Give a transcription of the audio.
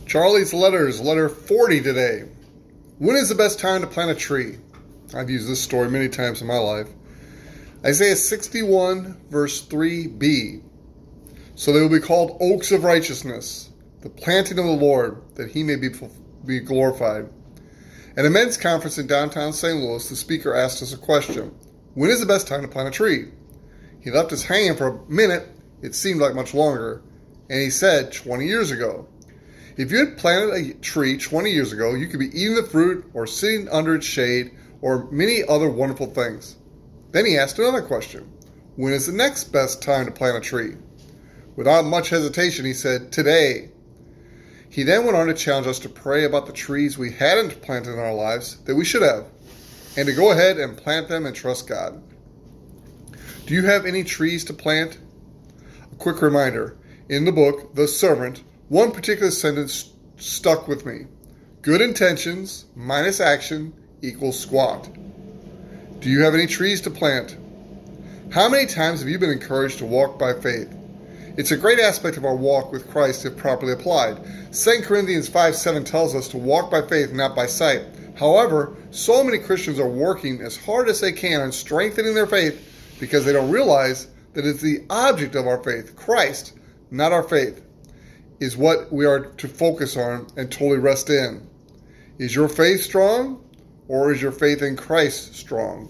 Charlie's Letters, letter 40 today. When is the best time to plant a tree? I've used this story many times in my life. Isaiah 61, verse 3b. So they will be called oaks of righteousness, the planting of the Lord, that he may be glorified. At a men's conference in downtown St. Louis, the speaker asked us a question. When is the best time to plant a tree? He left us hanging for a minute. It seemed like much longer. And he said, 20 years ago. If you had planted a tree 20 years ago, you could be eating the fruit or sitting under its shade or many other wonderful things. Then he asked another question. When is the next best time to plant a tree? Without much hesitation, he said, today. He then went on to challenge us to pray about the trees we hadn't planted in our lives that we should have, and to go ahead and plant them and trust God. Do you have any trees to plant? A quick reminder. In the book, The Servant, one particular sentence stuck with me. Good intentions minus action equals squat. Do you have any trees to plant? How many times have you been encouraged to walk by faith? It's a great aspect of our walk with Christ if properly applied. 2 Corinthians 5:7 tells us to walk by faith, not by sight. However, so many Christians are working as hard as they can on strengthening their faith because they don't realize that it's the object of our faith, Christ, not our faith, is what we are to focus on and totally rest in. Is your faith strong, or is your faith in Christ strong?